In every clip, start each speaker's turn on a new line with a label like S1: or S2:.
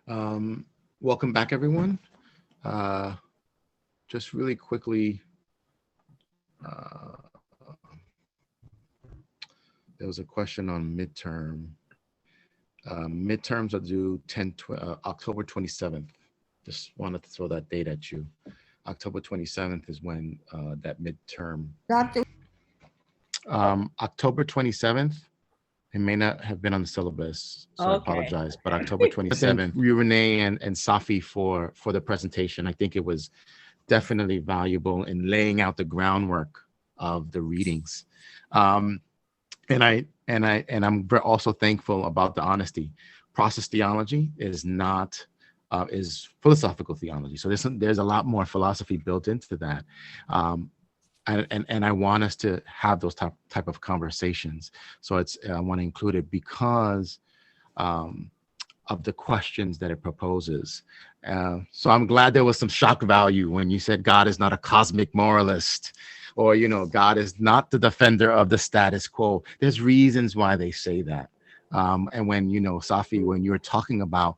S1: Welcome back, everyone. Uh, just really quickly, uh, there was a question on midterm. Midterms are due October 27th. Just wanted to throw that date at you. October 27th is when that midterm. October 27th. It may not have been on the syllabus, so I apologize. But October 27th, you, Renee, and Safi for the presentation. I think it was definitely valuable in laying out the groundwork of the readings. I'm also thankful about the honesty. Process theology is not is philosophical theology. So there's a lot more philosophy built into that. And I want us to have those type of conversations. So I want to include it because of the questions that it proposes. So I'm glad there was some shock value when you said God is not a cosmic moralist, or God is not the defender of the status quo. There's reasons why they say that. And when Safi, when you're talking about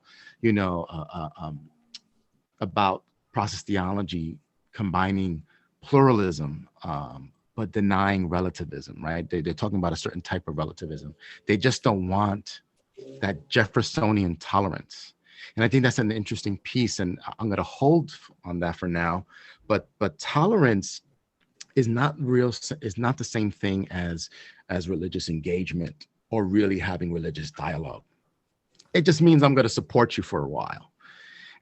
S1: about process theology combining pluralism, but denying relativism, right? They're talking about a certain type of relativism. They just don't want that Jeffersonian tolerance. And I think that's an interesting piece, and I'm going to hold on that for now. But tolerance is not the same thing as religious engagement or really having religious dialogue. It just means I'm going to support you for a while.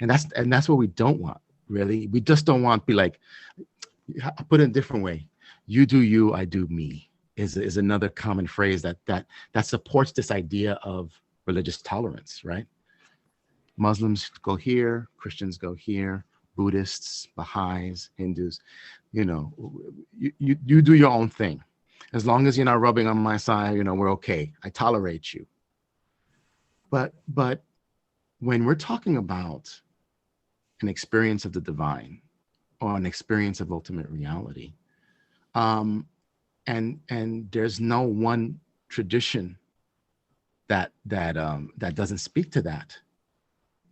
S1: And that's what we don't want, really. We just don't want to be like, I'll put it in a different way. You do you, I do me is another common phrase that supports this idea of religious tolerance, right? Muslims go here, Christians go here, Buddhists, Baha'is, Hindus, you do your own thing. As long as you're not rubbing on my side, we're okay. I tolerate you. But when we're talking about an experience of the divine or an experience of ultimate reality, and there's no one tradition that doesn't speak to that,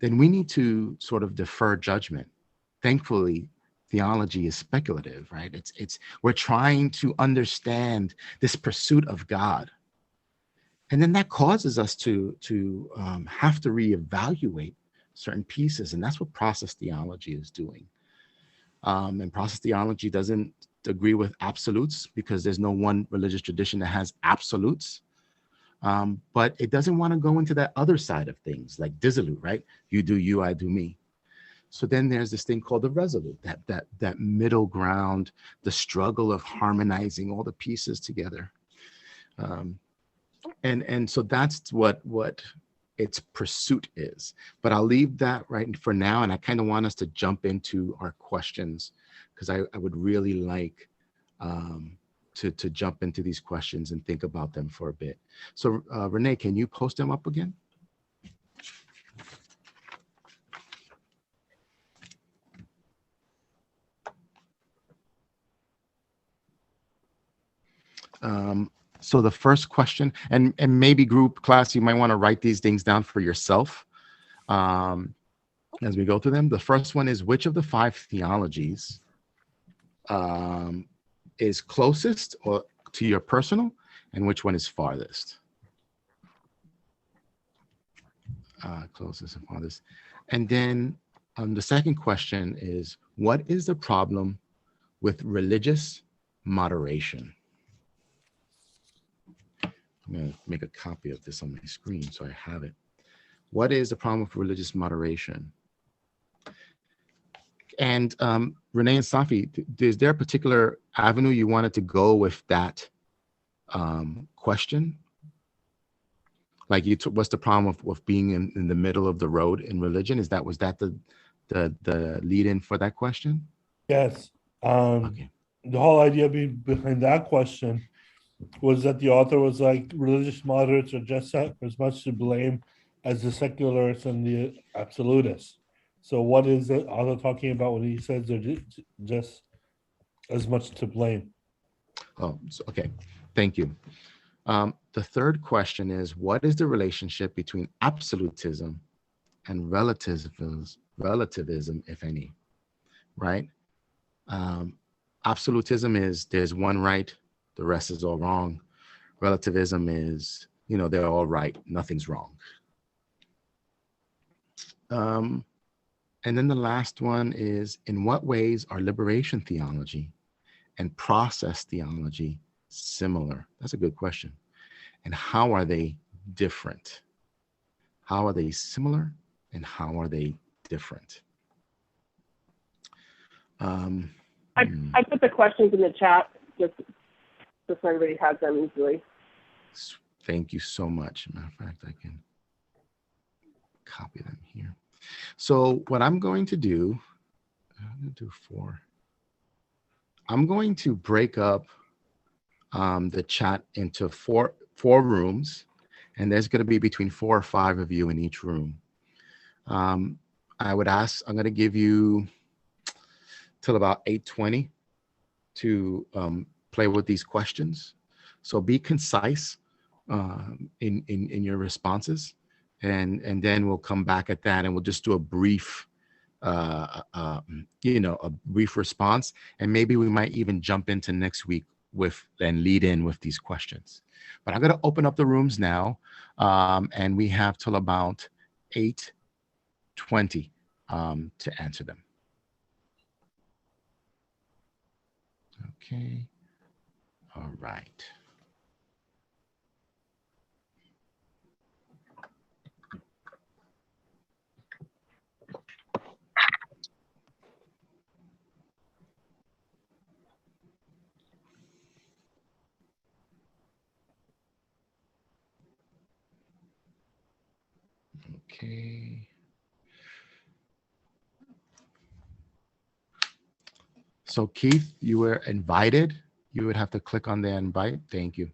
S1: then we need to sort of defer judgment. Thankfully, theology is speculative, right? We're trying to understand this pursuit of God. And then that causes us to have to reevaluate certain pieces. And that's what process theology is doing. And process theology doesn't agree with absolutes because there's no one religious tradition that has absolutes. But it doesn't want to go into that other side of things, like dissolute, right? You do you, I do me. So then there's this thing called the resolute, that middle ground, the struggle of harmonizing all the pieces together. And so that's what its pursuit is. But I'll leave that right for now. And I kind of want us to jump into our questions, because I would really like to jump into these questions and think about them for a bit. So Renee, can you post them up again? So the first question, and maybe group class, you might want to write these things down for yourself as we go through them. The first one is, which of the 5 theologies is closest or to your personal, and which one is farthest? Closest and farthest. And then the second question is, what is the problem with religious moderation? I'm going to make a copy of this on my screen so I have it. What is the problem with religious moderation? And Renee and Safi, is there a particular avenue you wanted to go with that question? Like, what's the problem with being in the middle of the road in religion? Was that the lead in for that question?
S2: Yes.
S1: Okay.
S2: The whole idea behind that question was that the author was like, religious moderates are just as much to blame as the secularists and the absolutists. So what is the author talking about when he says they're just as much to blame?
S1: Oh, okay. Thank you. The third question is, what is the relationship between absolutism and relativism, if any, right? Um, Absolutism is there's one right, the rest is all wrong. Relativism is, they're all right, nothing's wrong. Um, and then the last one is, in what ways are liberation theology and process theology similar? That's a good question. And how are they different? How are they similar and how are they different? Um,
S3: I put the questions in the chat just so everybody has them easily.
S1: Thank you so much. Matter of fact, I can copy them here. So what I'm going to do, I'm going to do 4. I'm going to break up the chat into four rooms, and there's going to be between 4 or 5 of you in each room. I would ask, I'm going to give you till about 8:20 to play with these questions. So be concise in your responses, and then we'll come back at that, and we'll just do a brief a brief response, and maybe we might even jump into next week with and lead in with these questions. But I'm going to open up the rooms now, and we have till about 8:20 to answer them. Okay. All right. Okay. So Keith, you were invited. You would have to click on the invite. Thank you.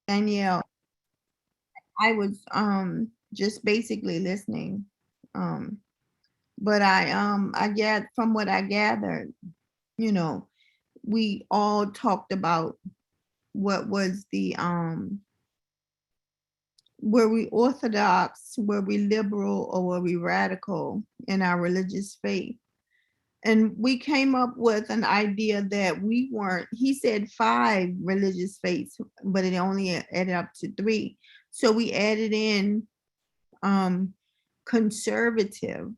S4: Danielle, I was just basically listening. But I get from what I gathered, you know, we all talked about what was the were we orthodox, were we liberal, or were we radical in our religious faith? And we came up with an idea that we weren't, he said 5 religious faiths, but it only added up to 3. So we added in conservative.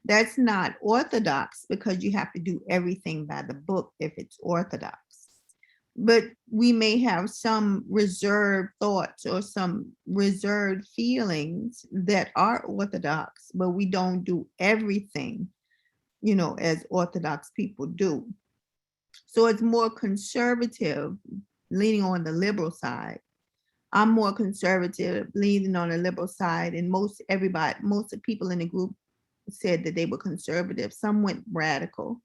S4: That's not orthodox because you have to do everything by the book if it's orthodox. But we may have some reserved thoughts or some reserved feelings that are orthodox, but we don't do everything, you know, as orthodox people do. So it's more conservative, leaning on the liberal side. I'm more conservative, leaning on the liberal side, and most of the people in the group said that they were conservative. Some went radical,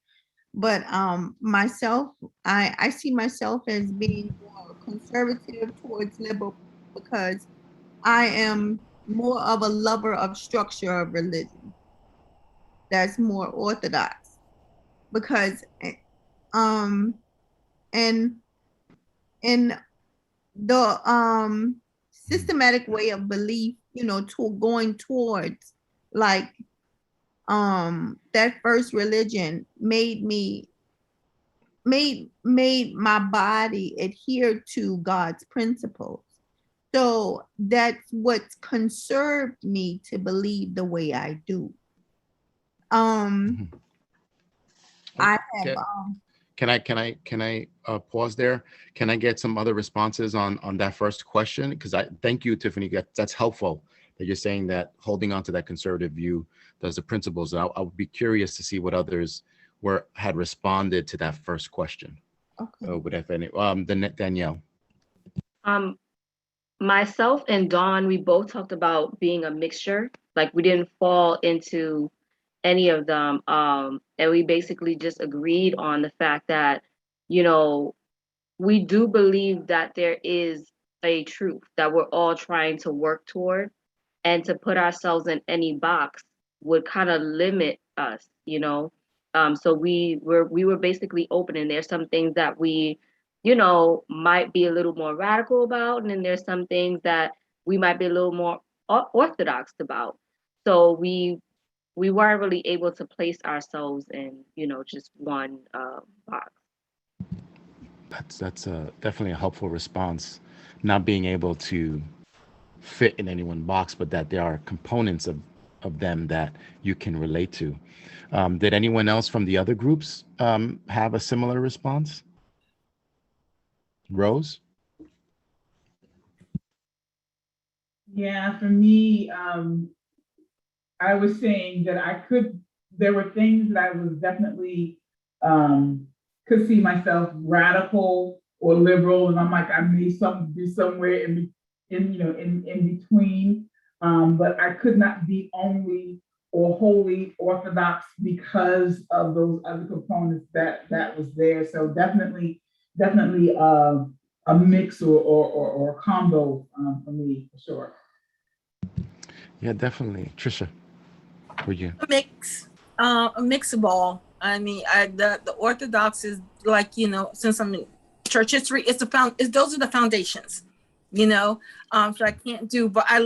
S4: but myself, I see myself as being more conservative towards liberal because I am more of a lover of structure of religion. That's more orthodox because and in the systematic way of belief, you know, to going towards like that first religion made me made my body adhere to God's principles. So that's what's conserved me to believe the way I do.
S1: Mhm.
S4: I have
S1: Okay. Can I pause there? Can I get some other responses on that first question? Because I thank you, Tiffany. That's helpful that you're saying that holding on to that conservative view does the principles. I would be curious to see what others had responded to that first question.
S4: okay.
S1: Would have any Danielle.
S5: Myself and Dawn, we both talked about being a mixture. Like we didn't fall into any of them. And we basically just agreed on the fact that, you know, we do believe that there is a truth that we're all trying to work toward, and to put ourselves in any box would kind of limit us, you know. So we were basically open, and there's some things that we, you know, might be a little more radical about, and then there's some things that we might be a little more orthodox about. So we weren't really able to place ourselves in, you know, just one box.
S1: That's definitely a helpful response. Not being able to fit in any one box, but that there are components of them that you can relate to. Did anyone else from the other groups have a similar response? Rose?
S6: Yeah, for me, I was saying that there were things that I was definitely could see myself radical or liberal, and I'm like, I may be somewhere in between. But I could not be only or wholly orthodox because of those other components that was there. So definitely a mix or a combo for me, for sure.
S1: Yeah, definitely. Trisha, for you.
S7: A mix of all. I mean, the Orthodox is like, you know, since I'm in church history, those are the foundations, you know. So I can't do, but I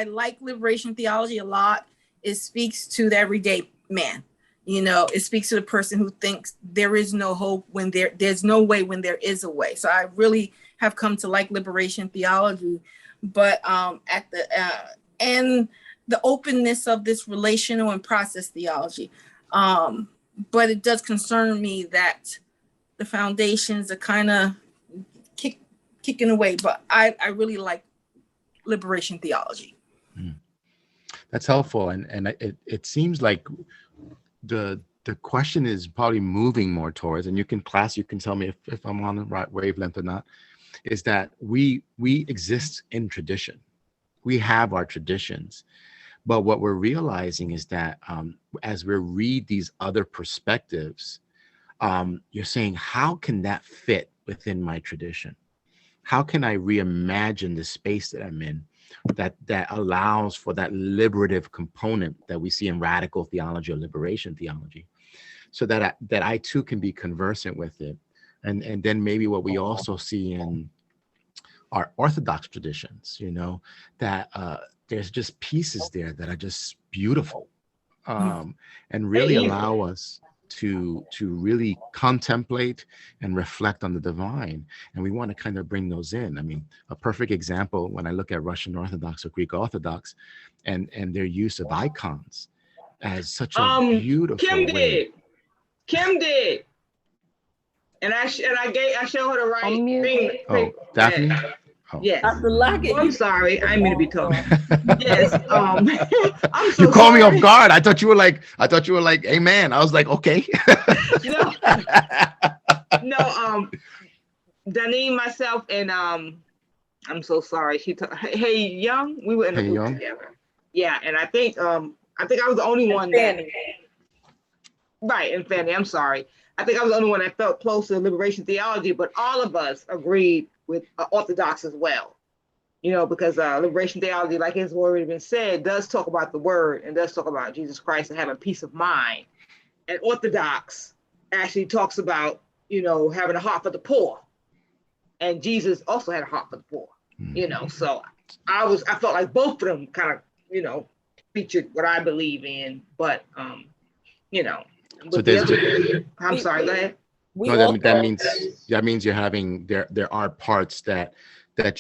S7: like liberation theology a lot. It speaks to the everyday man. You know, it speaks to the person who thinks there is no hope when there's no way when there is a way. So I really have come to like liberation theology, but at the and the openness of this relational and process theology. But it does concern me that the foundations are kind of kicking away, but I really like liberation theology.
S1: That's helpful. And it seems like the question is probably moving more towards, and you can tell me if I'm on the right wavelength or not, is that we exist in tradition. We have our traditions. But what we're realizing is that as we read these other perspectives, you're saying, how can that fit within my tradition? How can I reimagine the space that I'm in that allows for that liberative component that we see in radical theology or liberation theology, so that I too can be conversant with it. And then maybe what we also see in our Orthodox traditions, you know, that there's just pieces there that are just beautiful, and really allow us to really contemplate and reflect on the divine. And we want to kind of bring those in. I mean, a perfect example, when I look at Russian Orthodox or Greek Orthodox and their use of icons as such a beautiful way.
S8: Kim did. And I showed her the right thing.
S1: Oh, Daphne? Oh.
S8: Yes.
S7: After
S8: I'm sorry. I didn't mean to be talking. Yes. I'm so
S1: you call
S8: sorry.
S1: me off guard. I thought you were like, amen. I was like, okay.
S8: No, Danine, myself, and I'm so sorry. Hey Young, we were in the group together. Yeah, and I think I was the only one right, and Fanny, I'm sorry. I think I was the only one that felt close to liberation theology, but all of us agreed with Orthodox as well. You know, because liberation theology, like it's already been said, does talk about the word and does talk about Jesus Christ and having peace of mind. And Orthodox actually talks about, you know, having a heart for the poor. And Jesus also had a heart for the poor, you know. So I felt like both of them kind of, you know, featured what I believe in, but you know.
S1: So
S8: I'm sorry, go ahead.
S7: We
S1: No,
S7: all
S1: that means you're having there are parts that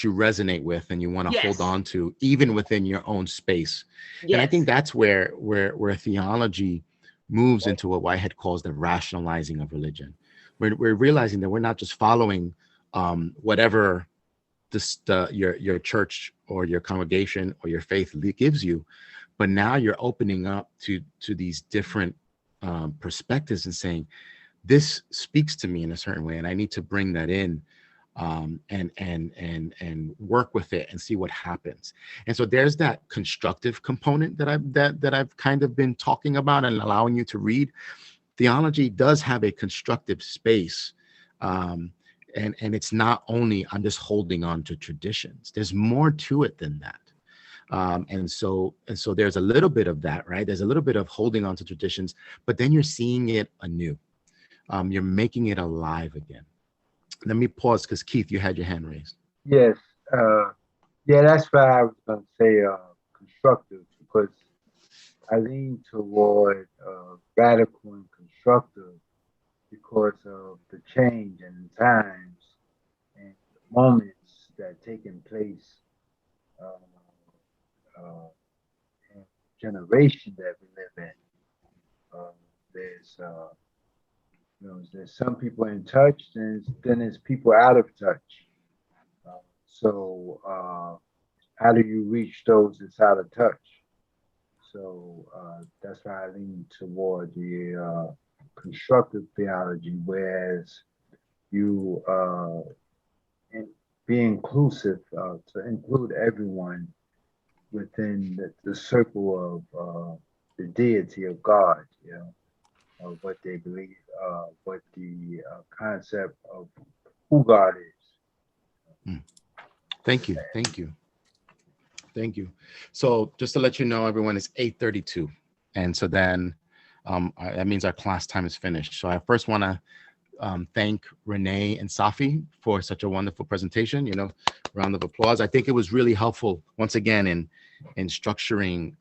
S1: you resonate with and you want to hold
S8: Yes.
S1: on to even within your own space. And I
S8: Yes.
S1: think that's where theology moves into what Whitehead calls the rationalizing of religion. We're realizing that we're not just following whatever your church or your congregation or your faith gives you, but now you're opening up to these different perspectives and saying, this speaks to me in a certain way, and I need to bring that in and work with it and see what happens. And so there's that constructive component that I've kind of been talking about and allowing you to read. Theology does have a constructive space. And it's not only I'm just holding on to traditions. There's more to it than that. And so there's a little bit of that, right? There's a little bit of holding on to traditions, but then you're seeing it anew. You're making it alive again. Let me pause because Keith, you had your hand raised.
S9: Yes. Yeah, that's why I was going to say constructive, because I lean toward radical and constructive because of the change in times and moments that are taking place in generation that we live in. There's there's some people in touch, and then there's people out of touch. So how do you reach those that's out of touch? So that's why I lean toward the constructive theology, whereas you be inclusive to include everyone within the circle of the deity of God, of what they believe, what the concept of who God is.
S1: Thank you. So just to let you know, everyone, it's 8:32, and so then that means our class time is finished. So I first want to thank Renee and Safi for such a wonderful presentation. Round of applause. I think it was really helpful once again in structuring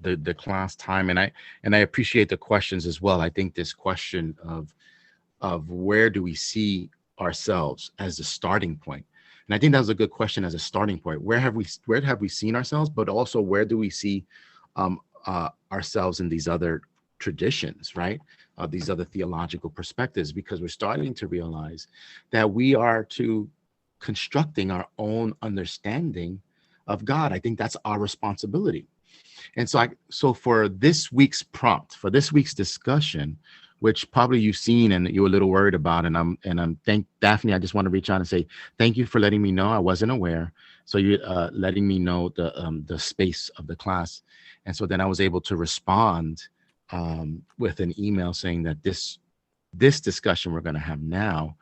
S1: the class time, and I appreciate the questions as well. I think this question of where do we see ourselves as a starting point, and I think that was a good question as a starting point. Where have we seen ourselves, but also where do we see ourselves in these other traditions, right? These other theological perspectives, because we're starting to realize that we are constructing our own understanding of God. I think that's our responsibility. And so for this week's prompt, for this week's discussion, which probably you've seen and you're a little worried about, and I'm thank Daphne. I just want to reach out and say thank you for letting me know. I wasn't aware, so you letting me know the space of the class, and so then I was able to respond with an email saying that this discussion we're going to have now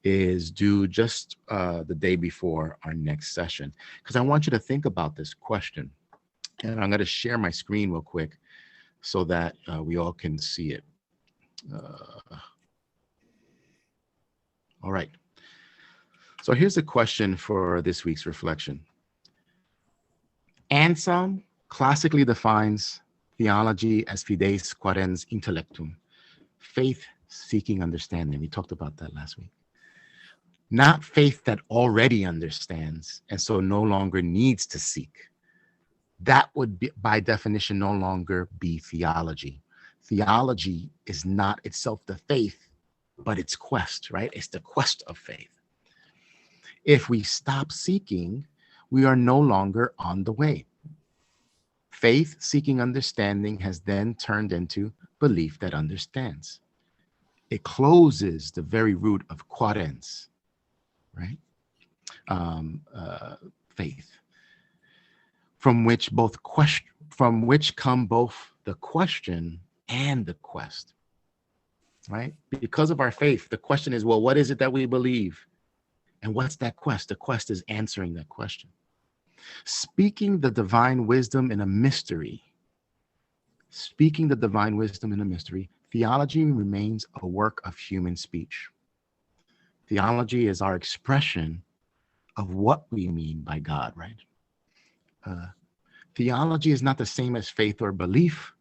S1: is due just the day before our next session, because I want you to think about this question, and I'm going to share my screen real quick so that we all can see it. All right. So here's the question for this week's reflection. Anselm classically defines theology as fides quaerens intellectum, faith seeking understanding. We talked about that last week. Not faith that already understands and so no longer needs to seek. That would be, by definition, no longer be theology. Theology is not itself the faith, but its quest, right? It's the quest of faith. If we stop seeking, we are no longer on the way. Faith seeking understanding has then turned into belief that understands. It closes the very root of quaerens, right? Faith, from which come both the question and the quest, right? Because of our faith, the question is, well, what is it that we believe? And what's that quest? The quest is answering that question. Speaking the divine wisdom in a mystery, theology remains a work of human speech. Theology is our expression of what we mean by God, right? Theology is not the same as faith or belief.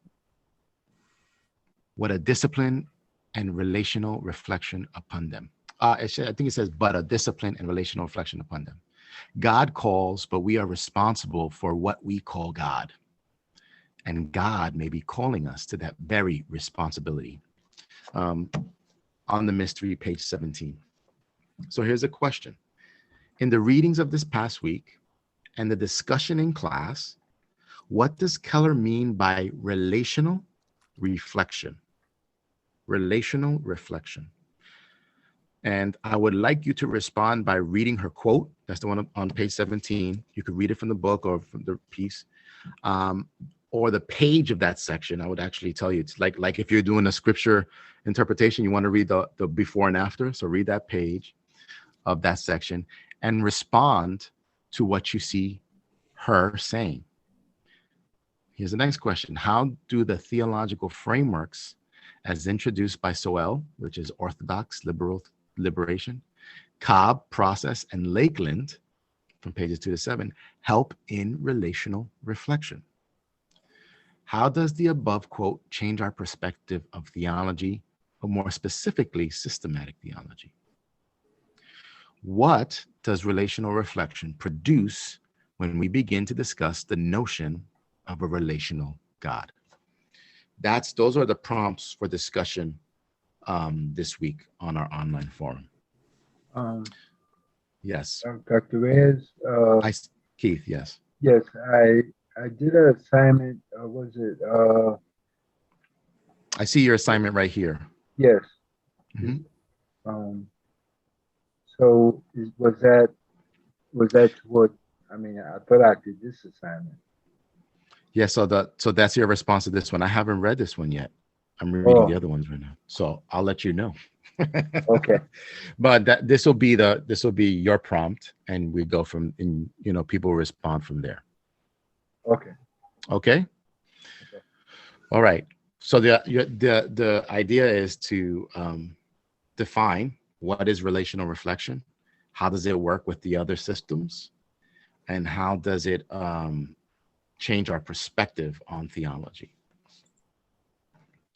S1: What a discipline and relational reflection upon them. I think it says, but a discipline and relational reflection upon them. God calls, but we are responsible for what we call God. And God may be calling us to that very responsibility. On the mystery, page 17. So here's a question. In the readings of this past week and the discussion in class, what does Keller mean by relational reflection? Relational reflection. And I would like you to respond by reading her quote. That's the one on page 17. You could read it from the book or from the piece, or the page of that section. I would actually tell you, it's like if you're doing a scripture interpretation, you want to read the before and after. So read that page of that section and respond to what you see her saying. Here's the next question. How do the theological frameworks as introduced by Soel, which is Orthodox Liberation, Cobb, Process, and Lakeland, from pages 2 to 7, help in relational reflection? How does the above quote change our perspective of theology, or more specifically, systematic theology? What does relational reflection produce when we begin to discuss the notion of a relational God? Those are the prompts for discussion this week on our online forum. Yes.
S9: Dr. Reyes,
S1: Keith, yes.
S9: yes, I did an assignment, was it,
S1: I see your assignment right here.
S9: yes.
S1: Mhm.
S9: So was that what, I mean, I thought I did this assignment.
S1: Yeah, so that's your response to this one. I haven't read this one yet. I'm reading the other ones right now. So I'll let you know.
S9: Okay.
S1: But this will be your prompt, and we go from, people respond from there.
S9: Okay.
S1: Okay. All right. So the idea is to define what is relational reflection, how does it work with the other systems, and how does it change our perspective on theology,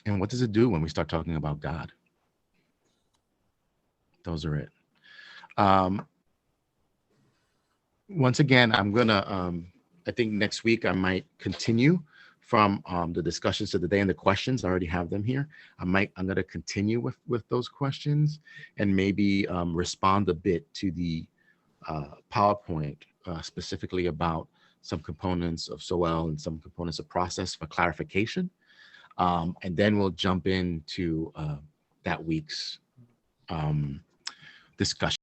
S1: and what does it do when we start talking about God? Those are it. Once again, I'm gonna I think next week I might continue from the discussions of the day and the questions. I already have them here. I'm gonna continue with those questions and maybe respond a bit to the PowerPoint specifically about some components of SOL and some components of process for clarification. And then we'll jump into that week's discussion.